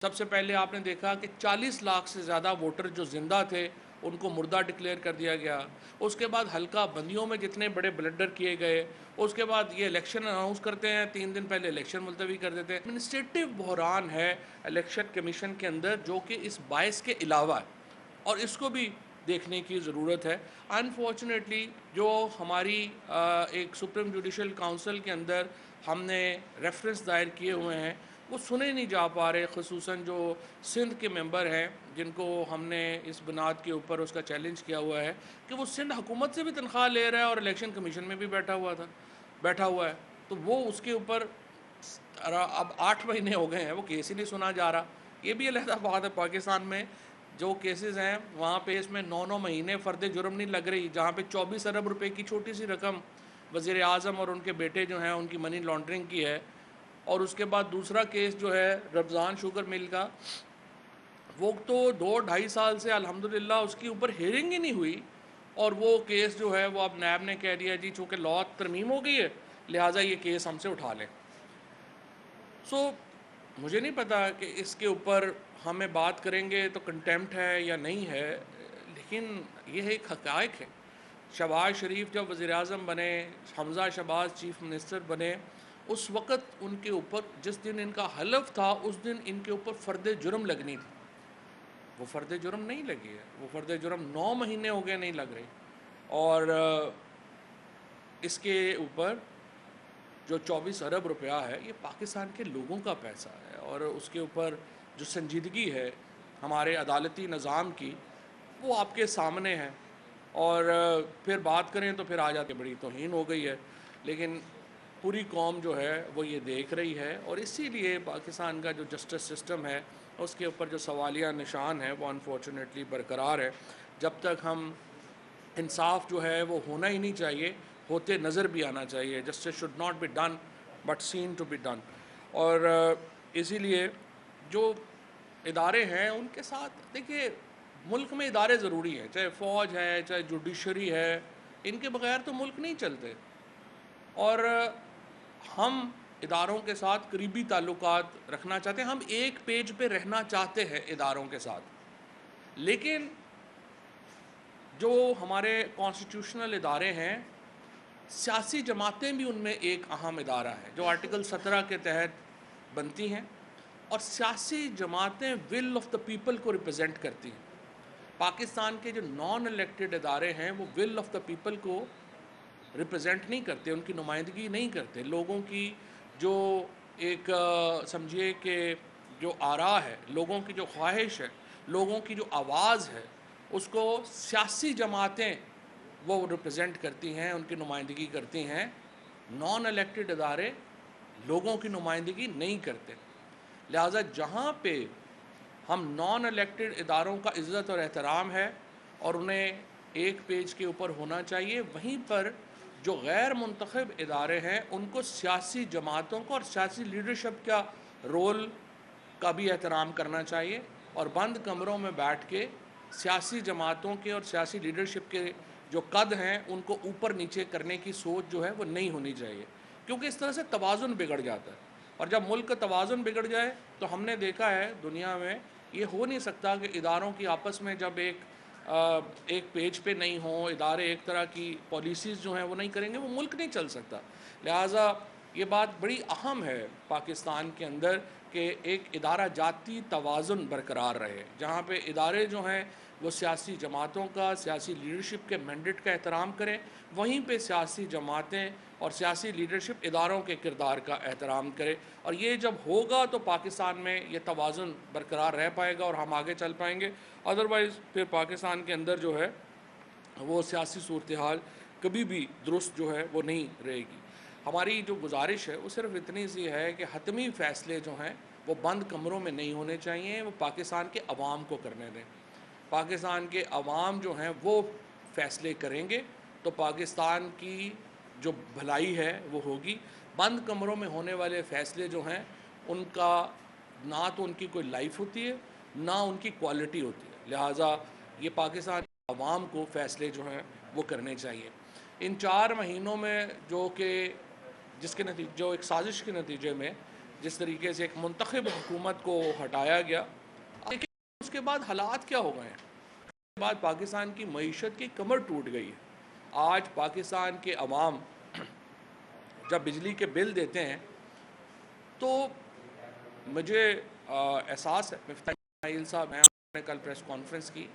سب سے پہلے آپ نے دیکھا کہ 40 لاکھ سے زیادہ ووٹر جو زندہ تھے ان کو مردہ ڈکلیئر کر دیا گیا۔ اس کے بعد حلقہ بندیوں میں جتنے بڑے بلڈر کیے گئے، اس کے بعد یہ الیکشن اناؤنس کرتے ہیں، 3 دن پہلے الیکشن ملتوی کر دیتے ہیں۔ ایڈمنسٹریٹو بحران ہے الیکشن کمیشن کے اندر، جو کہ اس باعث کے علاوہ ہے اور اس کو بھی دیکھنے کی ضرورت ہے۔ انفارچونیٹلی جو ہماری ایک سپریم جوڈیشل کاؤنسل کے اندر ہم نے ریفرنس دائر کیے ہوئے ہیں، وہ سنے نہیں جا پا رہے، خصوصاً جو سندھ کے ممبر ہیں جن کو ہم نے اس بنیاد کے اوپر اس کا چیلنج کیا ہوا ہے کہ وہ سندھ حکومت سے بھی تنخواہ لے رہا ہے اور الیکشن کمیشن میں بھی بیٹھا ہوا ہے، تو وہ اس کے اوپر اب 8 مہینے ہو گئے ہیں وہ کیس ہی نہیں سنا جا رہا۔ یہ بھی علیحدہ بات ہے، پاکستان میں جو کیسز ہیں وہاں پہ اس میں 9 مہینے فرد جرم نہیں لگ رہی، جہاں پہ 24 ارب روپے کی چھوٹی سی رقم وزیر اعظم اور ان کے بیٹے جو ہیں ان کی منی لانڈرنگ کی ہے۔ اور اس کے بعد دوسرا کیس جو ہے رمضان شوگر مل کا، وہ تو 2-2.5 سال سے الحمدللہ اس کی اوپر ہیئرنگ ہی نہیں ہوئی، اور وہ کیس جو ہے وہ اب نیب نے کہہ دیا جی چونکہ لا ترمیم ہو گئی ہے لہٰذا یہ کیس ہم سے اٹھا لیں۔ مجھے نہیں پتا کہ اس کے اوپر ہمیں بات کریں گے تو کنٹیمپٹ ہے یا نہیں ہے، لیکن یہ ایک حقائق ہے۔ شہباز شریف جب وزیر اعظم بنے، حمزہ شہباز چیف منسٹر بنے، اس وقت ان کے اوپر جس دن ان کا حلف تھا اس دن ان کے اوپر فرد جرم لگنی تھی، وہ فرد جرم نہیں لگی ہے، وہ فرد جرم 9 مہینے ہو گئے نہیں لگ رہی۔ اور اس کے اوپر جو 24 ارب روپیہ ہے یہ پاکستان کے لوگوں کا پیسہ ہے، اور اس کے اوپر جو سنجیدگی ہے ہمارے عدالتی نظام کی وہ آپ کے سامنے ہے۔ اور پھر بات کریں تو پھر آ جاتے بڑی توہین ہو گئی ہے، لیکن پوری قوم جو ہے وہ یہ دیکھ رہی ہے، اور اسی لیے پاکستان کا جو جسٹس سسٹم ہے اس کے اوپر جو سوالیہ نشان ہے وہ انفارچونیٹلی برقرار ہے۔ جب تک ہم انصاف جو ہے وہ ہونا ہی نہیں چاہیے، ہوتے نظر بھی آنا چاہیے۔ Justice should not be done but seen to be done. اور اسی لیے جو ادارے ہیں ان کے ساتھ دیکھیے، ملک میں ادارے ضروری ہیں، چاہے فوج ہے چاہے جوڈیشری ہے، ان کے بغیر تو ملک نہیں چلتے، اور ہم اداروں کے ساتھ قریبی تعلقات رکھنا چاہتے ہیں، ہم ایک پیج پہ رہنا چاہتے ہیں اداروں کے ساتھ، لیکن جو ہمارے کانسٹیٹیوشنل ادارے ہیں، سیاسی جماعتیں بھی ان میں ایک اہم ادارہ ہے جو آرٹیکل 17 کے تحت بنتی ہیں، اور سیاسی جماعتیں ول آف دا پیپل کو ریپرزینٹ کرتی ہیں۔ پاکستان کے جو نان الیکٹڈ ادارے ہیں وہ ول آف دا پیپل کو ریپرزینٹ نہیں کرتے، ان کی نمائندگی نہیں کرتے، لوگوں کی جو ایک سمجھیے کہ جو آراء ہے، لوگوں کی جو خواہش ہے، لوگوں کی جو آواز ہے، اس کو سیاسی جماعتیں وہ ریپرزینٹ کرتی ہیں، ان کی نمائندگی کرتی ہیں۔ نان الیکٹڈ ادارے لوگوں کی نمائندگی نہیں کرتے، لہٰذا جہاں پہ ہم نان الیکٹڈ اداروں کا عزت اور احترام ہے اور انہیں ایک پیج کے اوپر ہونا چاہیے، وہیں پر جو غیر منتخب ادارے ہیں ان کو سیاسی جماعتوں کو اور سیاسی لیڈرشپ کا رول کا بھی احترام کرنا چاہیے، اور بند کمروں میں بیٹھ کے سیاسی جماعتوں کے اور سیاسی لیڈرشپ کے جو قد ہیں ان کو اوپر نیچے کرنے کی سوچ جو ہے وہ نہیں ہونی چاہیے، کیونکہ اس طرح سے توازن بگڑ جاتا ہے، اور جب ملک کا توازن بگڑ جائے تو ہم نے دیکھا ہے دنیا میں یہ ہو نہیں سکتا کہ اداروں کی آپس میں جب ایک پیج پہ نہیں ہوں، ادارے ایک طرح کی پالیسیز جو ہیں وہ نہیں کریں گے، وہ ملک نہیں چل سکتا۔ لہٰذا یہ بات بڑی اہم ہے پاکستان کے اندر کہ ایک ادارہ جاتی توازن برقرار رہے، جہاں پہ ادارے جو ہیں وہ سیاسی جماعتوں کا، سیاسی لیڈرشپ کے مینڈیٹ کا احترام کریں، وہیں پہ سیاسی جماعتیں اور سیاسی لیڈرشپ اداروں کے کردار کا احترام کرے، اور یہ جب ہوگا تو پاکستان میں یہ توازن برقرار رہ پائے گا اور ہم آگے چل پائیں گے۔ ادروائز پھر پاکستان کے اندر جو ہے وہ سیاسی صورتحال کبھی بھی درست جو ہے وہ نہیں رہے گی۔ ہماری جو گزارش ہے وہ صرف اتنی سی ہے کہ حتمی فیصلے جو ہیں وہ بند کمروں میں نہیں ہونے چاہیے، وہ پاکستان کے عوام کو کرنے دیں۔ پاکستان کے عوام جو ہیں وہ فیصلے کریں گے تو پاکستان کی جو بھلائی ہے وہ ہوگی۔ بند کمروں میں ہونے والے فیصلے جو ہیں ان کا نہ تو ان کی کوئی لائف ہوتی ہے نہ ان کی کوالٹی ہوتی ہے، لہٰذا یہ پاکستان کے عوام کو فیصلے جو ہیں وہ کرنے چاہیے۔ ان 4 مہینوں میں جو ایک سازش کے نتیجے میں جس طریقے سے ایک منتخب حکومت کو ہٹایا گیا، لیکن اس کے بعد حالات کیا ہو گئے ہیں؟ اس کے بعد پاکستان کی معیشت کی کمر ٹوٹ گئی ہے۔ آج پاکستان کے عوام جب بجلی کے بل دیتے ہیں تو مجھے احساس ہے، مفتاح اسماعیل صاحب ہیں، انہوں نے کل پریس کانفرنس کی،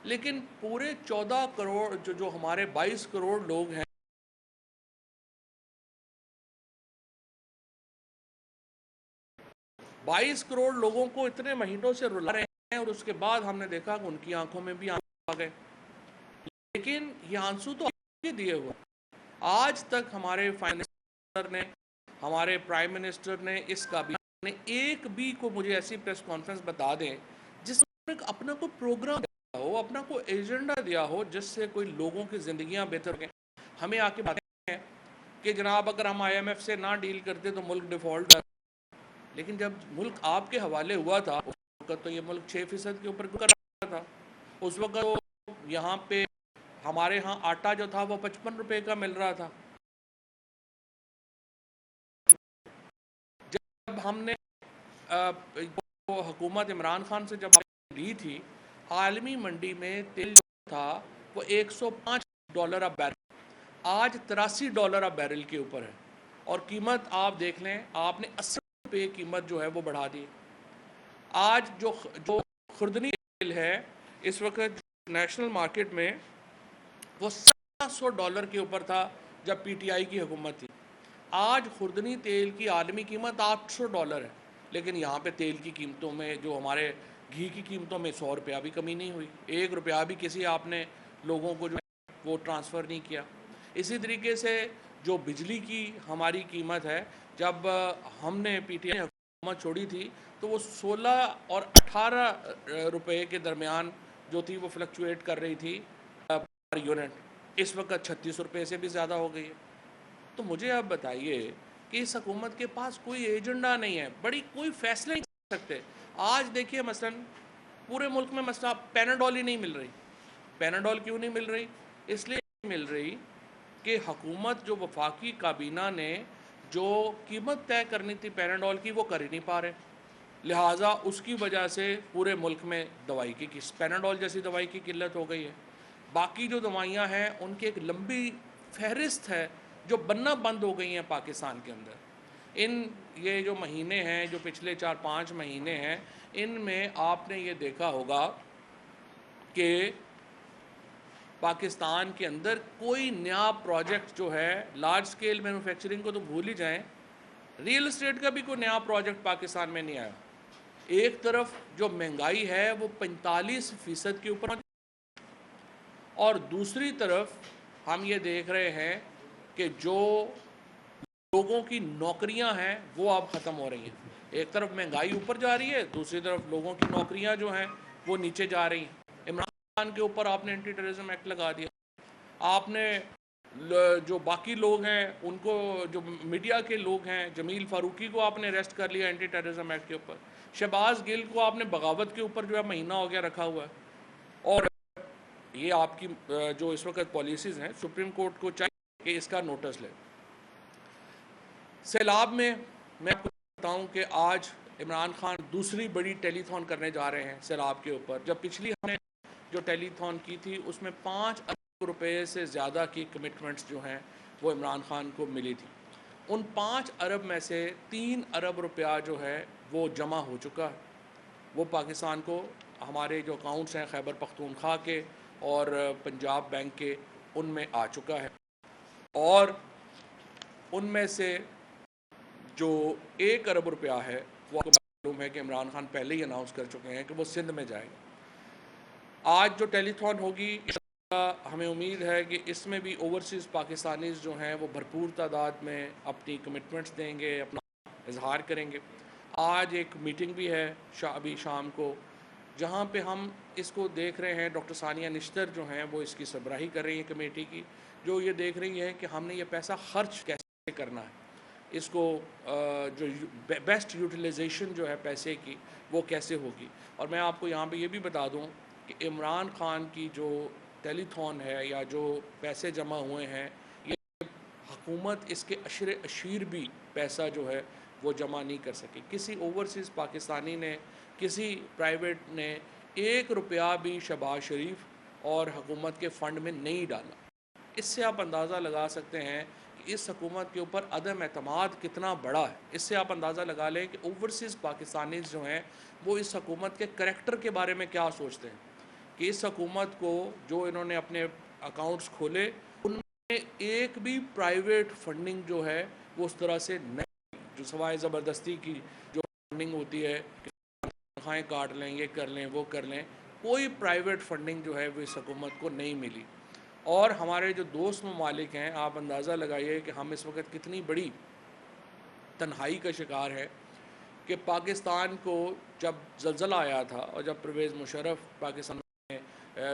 لیکن پورے 14 کروڑ جو ہمارے 22 کروڑ لوگ ہیں، 22 کروڑ لوگوں کو اتنے مہینوں سے رلا رہے ہیں، اور اس کے بعد ہم نے دیکھا کہ ان کی آنکھوں میں بھی آنسو آ گئے، لیکن یہ آنسو تو دیے ہوئے۔ آج تک ہمارے فائنانس منسٹر نے، ہمارے پرائم منسٹر نے، اس کابینہ نے ایک بھی کو مجھے ایسی پریس کانفرنس بتا دیں جس میں اپنا کوئی پروگرام دیا ہو، اپنا کوئی ایجنڈا دیا ہو جس سے کوئی لوگوں کی زندگیاں بہتر ہو گئیں۔ ہمیں آ کے بتاتے ہیں کہ جناب اگر ہم IMF سے نہ ڈیل کرتے تو ملک ڈیفالٹ ہے، لیکن جب ملک آپ کے حوالے ہوا تھا اس وقت تو یہ ملک 6% کے اوپر کر رہا تھا۔ اس وقت یہاں پہ ہمارے ہاں آٹا جو تھا وہ 55 روپے کا مل رہا تھا۔ جب ہم نے حکومت عمران خان سے جب لی تھی، عالمی منڈی میں تیل جو تھا وہ $105 اب بیرل، آج $83 اب بیرل کے اوپر ہے، اور قیمت آپ دیکھ لیں، آپ نے 80 روپے قیمت جو ہے وہ بڑھا دی۔ آج جو خوردنی تیل ہے اس وقت نیشنل مارکیٹ میں وہ $700 کے اوپر تھا جب PTI کی حکومت تھی۔ آج خوردنی تیل کی عالمی قیمت $800 ہے، لیکن یہاں پہ تیل کی قیمتوں میں، جو ہمارے گھی کی قیمتوں میں 100 روپیہ بھی کمی نہیں ہوئی، 1 روپیہ بھی کسی آپ نے لوگوں کو جو وہ ٹرانسفر نہیں کیا۔ اسی طریقے سے جو بجلی کی ہماری قیمت ہے، جب ہم نے PTI حکومت چھوڑی تھی تو وہ 16 اور 18 روپے کے درمیان جو تھی وہ فلکچویٹ کر رہی تھی پر یونٹ، اس وقت 36 روپے سے بھی زیادہ ہو گئی ہے۔ تو مجھے آپ بتائیے کہ اس حکومت کے پاس کوئی ایجنڈا نہیں ہے، بڑی کوئی فیصلے نہیں کر سکتے۔ آج دیکھیے مثلا پورے ملک میں مسئلہ پیناڈول ہی نہیں مل رہی۔ پیناڈول کیوں نہیں مل رہی؟ اس لیے نہیں مل رہی کہ حکومت جو وفاقی کابینہ نے جو قیمت طے کرنی تھی پیناڈول کی وہ کر ہی نہیں پا رہے، لہٰذا اس کی وجہ سے پورے ملک میں دوائی کی پیناڈول جیسی دوائی کی قلت ہو گئی ہے۔ باقی جو دوائیاں ہیں ان کی ایک لمبی فہرست ہے جو بننا بند ہو گئی ہیں پاکستان کے اندر۔ یہ جو مہینے ہیں، جو پچھلے 4-5 مہینے ہیں، ان میں آپ نے یہ دیکھا ہوگا کہ پاکستان کے اندر کوئی نیا پروجیکٹ جو ہے، لارج سکیل مینوفیکچرنگ کو تو بھول ہی جائیں، ریئل اسٹیٹ کا بھی کوئی نیا پروجیکٹ پاکستان میں نہیں آیا۔ ایک طرف جو مہنگائی ہے وہ 45% کے اوپر، اور دوسری طرف ہم یہ دیکھ رہے ہیں کہ جو لوگوں کی نوکریاں ہیں وہ اب ختم ہو رہی ہیں۔ ایک طرف مہنگائی اوپر جا رہی ہے، دوسری طرف لوگوں کی نوکریاں جو ہیں وہ نیچے جا رہی ہیں۔ عمران خان کے اوپر آپ نے اینٹی ٹیررزم ایکٹ لگا دیا، آپ نے جو باقی لوگ ہیں ان کو، جو میڈیا کے لوگ ہیں، جمیل فاروقی کو آپ نے اریسٹ کر لیا اینٹی ٹیررزم ایکٹ کے اوپر، شہباز گل کو آپ نے بغاوت کے اوپر جو ہے مہینہ ہو گیا رکھا ہوا ہے۔ اور یہ آپ کی جو اس وقت پالیسیز ہیں، سپریم کورٹ کو چاہیے کہ اس کا نوٹس لے۔ سیلاب میں میں آپ کو بتاؤں کہ آج عمران خان دوسری بڑی ٹیلی تھون کرنے جا رہے ہیں سیلاب کے اوپر، جب پچھلی ہم نے جو ٹیلی تھون کی تھی اس میں 5 ارب روپے سے زیادہ کی کمٹمنٹس جو ہیں وہ عمران خان کو ملی تھی۔ ان 5 ارب میں سے 3 ارب روپیہ جو ہے وہ جمع ہو چکا ہے، وہ پاکستان کو، ہمارے جو اکاؤنٹس ہیں خیبر پختونخوا کے اور پنجاب بینک کے، ان میں آ چکا ہے۔ اور ان میں سے جو 1 ارب روپیہ ہے وہ آپ کو معلوم ہے کہ عمران خان پہلے ہی اناؤنس کر چکے ہیں کہ وہ سندھ میں جائے گا۔ آج جو ٹیلی تھون ہوگی، ہمیں امید ہے کہ اس میں بھی اوورسیز پاکستانیز جو ہیں وہ بھرپور تعداد میں اپنی کمٹمنٹس دیں گے، اپنا اظہار کریں گے۔ آج ایک میٹنگ بھی ہے ابھی شام کو، جہاں پہ ہم اس کو دیکھ رہے ہیں، ڈاکٹر ثانیہ نشتر جو ہیں وہ اس کی سربراہی کر رہی ہیں کمیٹی کی، جو یہ دیکھ رہی ہیں کہ ہم نے یہ پیسہ خرچ کیسے کرنا ہے، اس کو جو بیسٹ یوٹیلائزیشن جو ہے پیسے کی وہ کیسے ہوگی۔ اور میں آپ کو یہاں پہ یہ بھی بتا دوں کہ عمران خان کی جو ٹیلی تھون ہے یا جو پیسے جمع ہوئے ہیں، یہ حکومت اس کے عشر اشیر بھی پیسہ جو ہے وہ جمع نہیں کر سکے. کسی اوورسیز پاکستانی نے، کسی پرائیویٹ نے 1 روپیہ بھی شہباز شریف اور حکومت کے فنڈ میں نہیں ڈالا. اس سے آپ اندازہ لگا سکتے ہیں کہ اس حکومت کے اوپر عدم اعتماد کتنا بڑا ہے. اس سے آپ اندازہ لگا لیں کہ اوورسیز پاکستانی جو ہیں وہ اس حکومت کے کریکٹر کے بارے میں کیا سوچتے ہیں، کہ اس حکومت کو جو انہوں نے اپنے اکاؤنٹس کھولے ان میں ایک بھی پرائیویٹ فنڈنگ جو ہے وہ اس طرح سے نہیں، جو سوائے زبردستی کی جو فنڈنگ ہوتی ہے کہ تنخواہیں کاٹ لیں، یہ کر لیں، وہ کر لیں، کوئی پرائیویٹ فنڈنگ جو ہے وہ اس حکومت کو نہیں ملی. اور ہمارے جو دوست ممالک ہیں، آپ اندازہ لگائیے کہ ہم اس وقت کتنی بڑی تنہائی کا شکار ہے کہ پاکستان کو جب زلزلہ آیا تھا اور جب پرویز مشرف پاکستان میں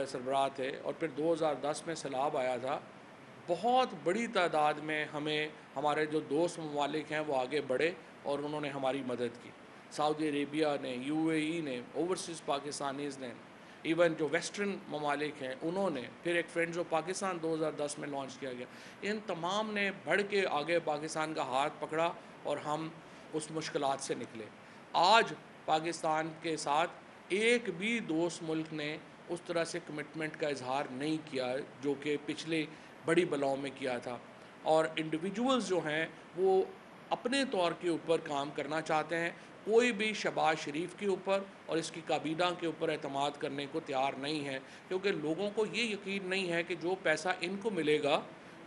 سربراہ تھے اور پھر 2010 میں سیلاب آیا تھا، بہت بڑی تعداد میں ہمیں ہمارے جو دوست ممالک ہیں وہ آگے بڑھے اور انہوں نے ہماری مدد کی. سعودی عربیہ نے، UAE نے، اوورسیز پاکستانیز نے، ایون جو ویسٹرن ممالک ہیں انہوں نے، پھر ایک فرینڈز آف پاکستان 2010 میں لانچ کیا گیا. ان تمام نے بڑھ کے آگے پاکستان کا ہاتھ پکڑا اور ہم اس مشکلات سے نکلے. آج پاکستان کے ساتھ ایک بھی دوست ملک نے اس طرح سے کمٹمنٹ کا اظہار نہیں کیا جو کہ پچھلے بڑی بلاؤں میں کیا تھا. اور انڈیویجولز جو ہیں وہ اپنے طور کے اوپر کام کرنا چاہتے ہیں. کوئی بھی شہباز شریف کے اوپر اور اس کی کابینہ کے اوپر اعتماد کرنے کو تیار نہیں ہے، کیونکہ لوگوں کو یہ یقین نہیں ہے کہ جو پیسہ ان کو ملے گا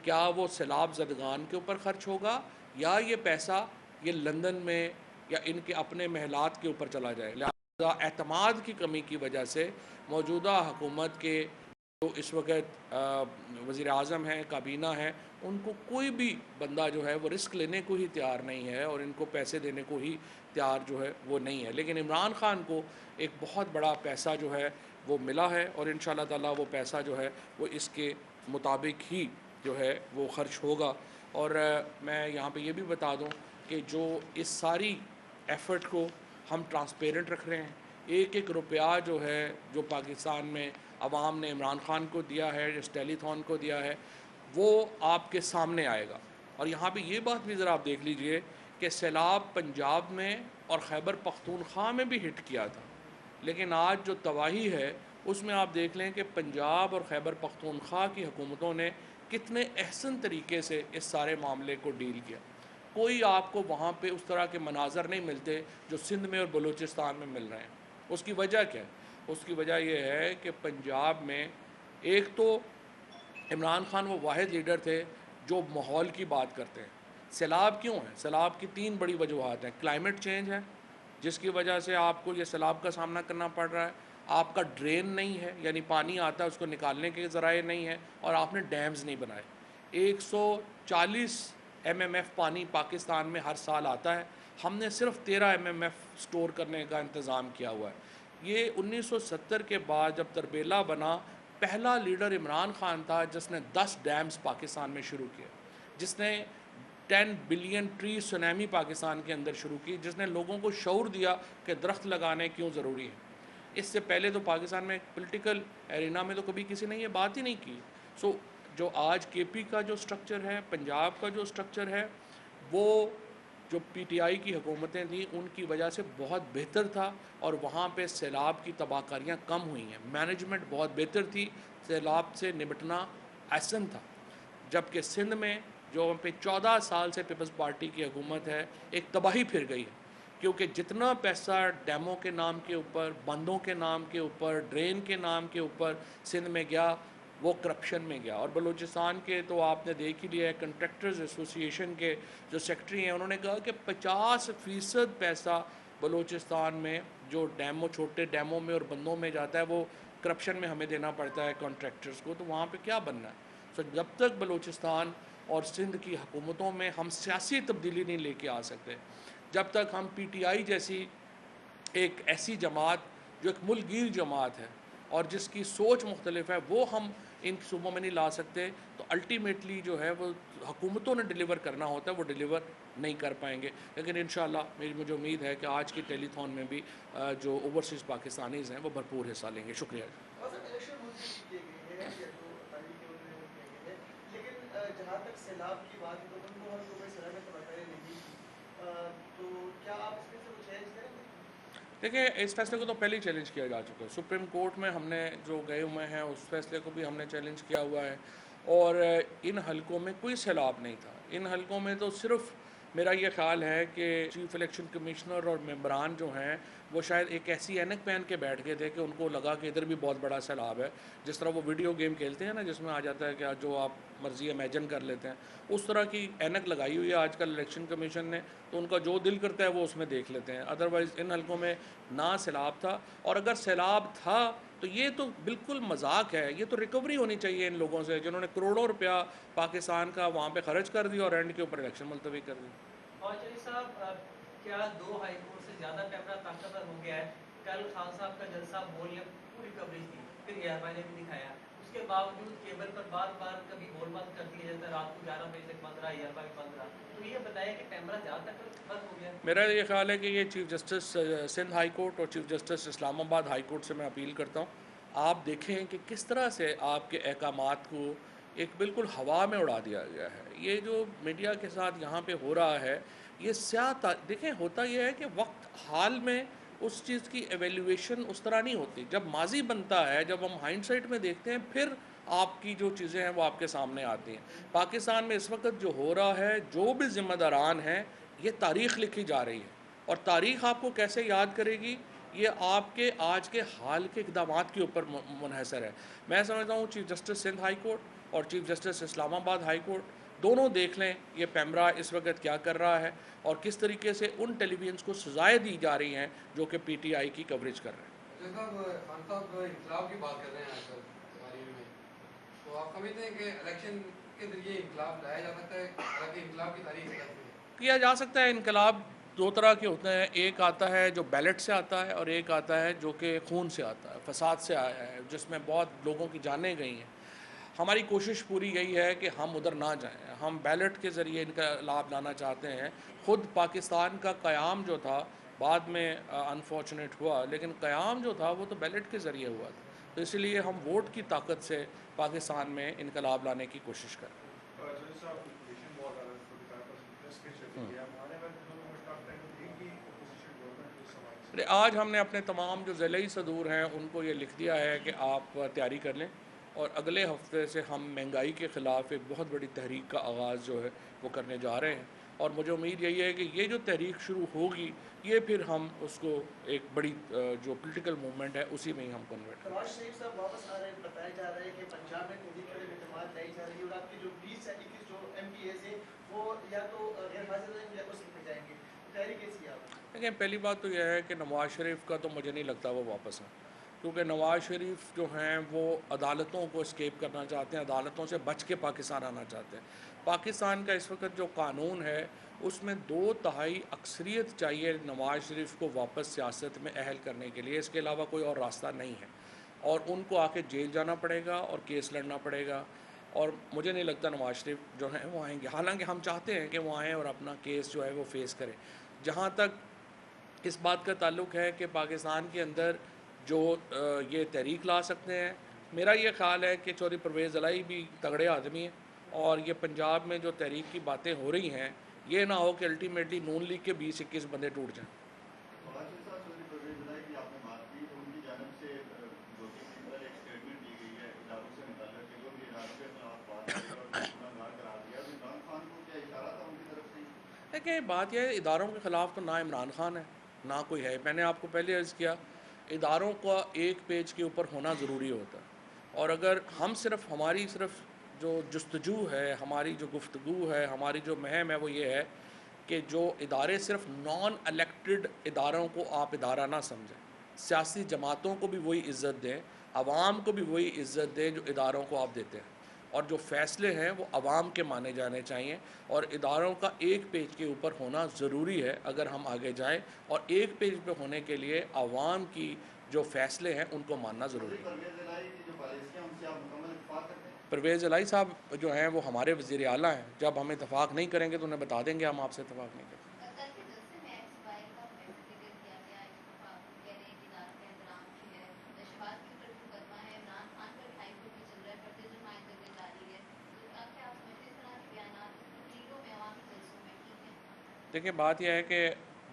کیا وہ سیلاب زدگان کے اوپر خرچ ہوگا یا یہ پیسہ یہ لندن میں یا ان کے اپنے محلات کے اوپر چلا جائے. لہذا اعتماد کی کمی کی وجہ سے موجودہ حکومت کے جو اس وقت وزیر اعظم ہیں، کابینہ ہیں، ان کو کوئی بھی بندہ جو ہے وہ رسک لینے کو ہی تیار نہیں ہے اور ان کو پیسے دینے کو ہی تیار جو ہے وہ نہیں ہے. لیکن عمران خان کو ایک بہت بڑا پیسہ جو ہے وہ ملا ہے اور انشاءاللہ تعالیٰ وہ پیسہ جو ہے وہ اس کے مطابق ہی جو ہے وہ خرچ ہوگا. اور میں یہاں پہ یہ بھی بتا دوں کہ جو اس ساری ایفرٹ کو ہم ٹرانسپیرنٹ رکھ رہے ہیں. ایک ایک روپیہ جو ہے جو پاکستان میں عوام نے عمران خان کو دیا ہے، اس ٹیلی تھون کو دیا ہے، وہ آپ کے سامنے آئے گا. اور یہاں پہ یہ بات بھی ذرا آپ دیکھ لیجئے کہ سیلاب پنجاب میں اور خیبر پختونخوا میں بھی ہٹ کیا تھا، لیکن آج جو تباہی ہے اس میں آپ دیکھ لیں کہ پنجاب اور خیبر پختونخوا کی حکومتوں نے کتنے احسن طریقے سے اس سارے معاملے کو ڈیل کیا. کوئی آپ کو وہاں پہ اس طرح کے مناظر نہیں ملتے جو سندھ میں اور بلوچستان میں مل رہے ہیں. اس کی وجہ کیا ہے؟ اس کی وجہ یہ ہے کہ پنجاب میں ایک تو عمران خان وہ واحد لیڈر تھے جو ماحول کی بات کرتے ہیں. سیلاب کیوں ہے؟ سیلاب کی 3 بڑی وجوہات ہیں. کلائمیٹ چینج ہے جس کی وجہ سے آپ کو یہ سیلاب کا سامنا کرنا پڑ رہا ہے. آپ کا ڈرین نہیں ہے، یعنی پانی آتا ہے اس کو نکالنے کے ذرائع نہیں ہے، اور آپ نے ڈیمز نہیں بنائے. 140 MMF پانی پاکستان میں ہر سال آتا ہے، ہم نے صرف 13 MMF سٹور کرنے کا انتظام کیا ہوا ہے. یہ 1970 کے بعد جب تربیلا بنا، پہلا لیڈر عمران خان تھا جس نے 10 ڈیمز پاکستان میں شروع کیے، جس نے 10 بلین ٹری سونامی پاکستان کے اندر شروع کی، جس نے لوگوں کو شعور دیا کہ درخت لگانے کیوں ضروری ہے. اس سے پہلے تو پاکستان میں پولیٹیکل ایرینا میں تو کبھی کسی نے یہ بات ہی نہیں کی. جو آج KP کا جو سٹرکچر ہے، پنجاب کا جو سٹرکچر ہے، وہ جو PTI کی حکومتیں تھیں ان کی وجہ سے بہت بہتر تھا، اور وہاں پہ سیلاب کی تباہ کاریاں کم ہوئی ہیں. مینجمنٹ بہت بہتر تھی، سیلاب سے نمٹنا آسان تھا. جبکہ سندھ میں جو پہ 14 سال سے پیپلز پارٹی کی حکومت ہے، ایک تباہی پھر گئی ہے، کیونکہ جتنا پیسہ ڈیموں کے نام کے اوپر، بندوں کے نام کے اوپر، ڈرین کے نام کے اوپر سندھ میں گیا وہ کرپشن میں گیا. اور بلوچستان کے تو آپ نے دیکھ ہی لیا ہے، کنٹریکٹرز ایسوسی ایشن کے جو سیکٹری ہیں انہوں نے کہا کہ 50% پیسہ بلوچستان میں جو چھوٹے ڈیموں میں اور بندوں میں جاتا ہے وہ کرپشن میں ہمیں دینا پڑتا ہے کانٹریکٹرز کو. تو وہاں پہ کیا بننا ہے؟ جب تک بلوچستان اور سندھ کی حکومتوں میں ہم سیاسی تبدیلی نہیں لے کے آ سکتے، جب تک ہم PTI جیسی ایک ایسی جماعت جو ایک ملک گیر جماعت ہے اور جس کی سوچ مختلف ہے وہ ہم ان صوبوں میں نہیں لا سکتے، تو الٹیمیٹلی جو ہے وہ حکومتوں نے ڈیلیور کرنا ہوتا ہے وہ ڈیلیور نہیں کر پائیں گے. لیکن انشاءاللہ مجھے امید ہے کہ آج کی ٹیلی تھون میں بھی جو اوورسیز پاکستانیز ہیں وہ بھرپور حصہ لیں گے. شکریہ. لیکن جہاں تک سیلاب کی بات ہے تو ان کو ہر صوبے سیلاب میں تباہ کاری نہیں کی. تو کیا آپ اس میں سے وہ چیلنج کریں گے؟ دیکھیں اس فیصلے کو تو پہلے ہی چیلنج کیا جا چکا ہے، سپریم کورٹ میں ہم نے جو گئے ہوئے ہیں اس فیصلے کو بھی ہم نے چیلنج کیا ہوا ہے، اور ان حلقوں میں کوئی سیلاب نہیں تھا، ان حلقوں میں تو صرف میرا یہ خیال ہے کہ چیف الیکشن کمشنر اور ممبران جو ہیں وہ شاید ایک ایسی اینک پہن کے بیٹھ گئے تھے کہ ان کو لگا کہ ادھر بھی بہت بڑا سیلاب ہے، جس طرح وہ ویڈیو گیم کھیلتے ہیں نا جس میں آ جاتا ہے کہ جو آپ مرضی امیجن کر لیتے ہیں، اس طرح کی اینک لگائی ہوئی ہے آج کل الیکشن کمیشن نے، تو ان کا جو دل کرتا ہے وہ اس میں دیکھ لیتے ہیں، ادروائز ان حلقوں میں نہ سیلاب تھا، اور اگر سیلاب تھا تو یہ تو بالکل مذاق ہے، یہ تو ریکوری ہونی چاہیے ان لوگوں سے جنہوں نے کروڑوں روپیہ پاکستان کا وہاں پہ خرچ کر دیا اور اینڈ کے اوپر الیکشن ملتوی کر دی۔ اور چلی صاحب کیا 2 ہائی کورٹ سے زیادہ کیمرہ طاقتور ہو گیا ہے؟ کل خان صاحب کا جلسہ بول نے پوری کوریج دی، پھر ایئر بھائی نے بھی دکھایا، اس کے باوجود کیبل پر بار بار کبھی بول بند کر دیا جاتا ہے، رات کو 11 بجے تک بند رہا، ایئر بھائی بند رہا، تو یہ بتایا کہ کیمرہ زیادہ تک بند ہو گیا۔ میرا یہ خیال ہے کہ یہ chief justice Sindh high court اور چیف جسٹس اسلام آباد ہائی کورٹ سے میں اپیل کرتا ہوں، آپ دیکھیں کہ کس طرح سے آپ کے احکامات کو ایک بالکل ہوا میں اڑا دیا گیا ہے، یہ جو میڈیا کے ساتھ یہاں پہ ہو رہا ہے یہ دیکھیں ہوتا یہ ہے کہ وقت حال میں اس چیز کی ایویلیویشن اس طرح نہیں ہوتی، جب ماضی بنتا ہے، جب ہم ہائنڈ سائٹ میں دیکھتے ہیں پھر آپ کی جو چیزیں ہیں وہ آپ کے سامنے آتی ہیں۔ پاکستان میں اس وقت جو ہو رہا ہے، جو بھی ذمہ داران ہیں، یہ تاریخ لکھی جا رہی ہے، اور تاریخ آپ کو کیسے یاد کرے گی یہ آپ کے آج کے حال کے اقدامات کے اوپر منحصر ہے۔ میں سمجھتا ہوں chief justice Sindh high court اور چیف جسٹس اسلام آباد ہائی کورٹ دونوں دیکھ لیں یہ پیمرا اس وقت کیا کر رہا ہے اور کس طریقے سے ان ٹیلی ویژنس کو سزائیں دی جا رہی ہیں جو کہ پی ٹی آئی کی کوریج کر رہے ہیں۔ خان صاحب انقلاب کی بات کر رہے ہیں آج کل تقاریر میں، تو آپ سمجھتے ہیں کہ الیکشن کے ذریعے انقلاب لایا جا سکتا ہے؟ حالانکہ انقلاب کی تاریخ کیسی ہے؟ کیا جا سکتا ہے، انقلاب دو طرح کے ہوتے ہیں، ایک آتا ہے جو بیلٹ سے آتا ہے اور ایک آتا ہے جو کہ خون سے آتا ہے، فساد سے آیا ہے، جس میں بہت لوگوں کی جانیں گئی ہیں۔ ہماری کوشش پوری یہی ہے کہ ہم ادھر نہ جائیں، ہم بیلٹ کے ذریعے انقلاب لانا چاہتے ہیں۔ خود پاکستان کا قیام جو تھا بعد میں انفارچونیٹ ہوا، لیکن قیام جو تھا وہ تو بیلٹ کے ذریعے ہوا تھا، تو اس لیے ہم ووٹ کی طاقت سے پاکستان میں انقلاب لانے کی کوشش کریں۔ آج ہم نے اپنے تمام جو ضلعی صدور ہیں ان کو یہ لکھ دیا ہے کہ آپ تیاری کر لیں، اور اگلے ہفتے سے ہم مہنگائی کے خلاف ایک بہت بڑی تحریک کا آغاز جو ہے وہ کرنے جا رہے ہیں، اور مجھے امید یہی ہے کہ یہ جو تحریک شروع ہوگی یہ پھر ہم اس کو ایک بڑی جو پولیٹیکل موومنٹ ہے اسی میں ہی ہم کنورٹ کریں۔ نواز شریف صاحب واپس آ رہے ہیں، بتایا جا رہا ہے کہ پنجاب میں تحریک اعتماد لائی جا رہی ہے، اور آپ کے جو 20 سے 21 جو ایم پی ایز ہیں وہ یا تو غیر حاضر رہیں گے یا اس میں جائیں گے، تحریک کیسی ہے آپ؟ دیکھیں پہلی بات تو یہ ہے کہ نواز شریف کا تو مجھے نہیں لگتا وہ واپس آئیں، کیونکہ نواز شریف جو ہیں وہ عدالتوں کو اسکیپ کرنا چاہتے ہیں، عدالتوں سے بچ کے پاکستان آنا چاہتے ہیں۔ پاکستان کا اس وقت جو قانون ہے اس میں 2/3 اکثریت چاہیے نواز شریف کو واپس سیاست میں اہل کرنے کے لیے، اس کے علاوہ کوئی اور راستہ نہیں ہے، اور ان کو آ کے جیل جانا پڑے گا اور کیس لڑنا پڑے گا، اور مجھے نہیں لگتا نواز شریف جو ہیں وہ آئیں گے، حالانکہ ہم چاہتے ہیں کہ وہ آئیں اور اپنا کیس جو ہے وہ فیس کریں۔ جہاں تک اس بات کا تعلق ہے کہ پاکستان کے اندر جو یہ تحریک لا سکتے ہیں، میرا یہ خیال ہے کہ چودھری پرویز الہی بھی تگڑے آدمی ہیں، اور یہ پنجاب میں جو تحریک کی باتیں ہو رہی ہیں یہ نہ ہو کہ الٹیمیٹلی نون لیگ کے 20-21 بندے ٹوٹ جائیں۔ دیکھیں بات یہ ہے اداروں کے خلاف تو نہ عمران خان ہے نہ کوئی ہے، میں نے آپ کو پہلے عرض کیا اداروں کا ایک پیج کے اوپر ہونا ضروری ہوتا ہے، اور اگر ہم ہماری صرف جو جستجو ہے، ہماری جو گفتگو ہے، ہماری جو مہم ہے وہ یہ ہے کہ جو ادارے صرف نان الیکٹڈ اداروں کو آپ ادارہ نہ سمجھیں، سیاسی جماعتوں کو بھی وہی عزت دیں، عوام کو بھی وہی عزت دیں جو اداروں کو آپ دیتے ہیں، اور جو فیصلے ہیں وہ عوام کے مانے جانے چاہیے، اور اداروں کا ایک پیج کے اوپر ہونا ضروری ہے اگر ہم آگے جائیں، اور ایک پیج پہ ہونے کے لیے عوام کی جو فیصلے ہیں ان کو ماننا ضروری ہے۔ پرویز الہی صاحب جو ہیں وہ ہمارے وزیر اعلیٰ ہیں، جب ہم اتفاق نہیں کریں گے تو انہیں بتا دیں گے ہم آپ سے اتفاق نہیں کریں۔ دیکھیں بات یہ ہے کہ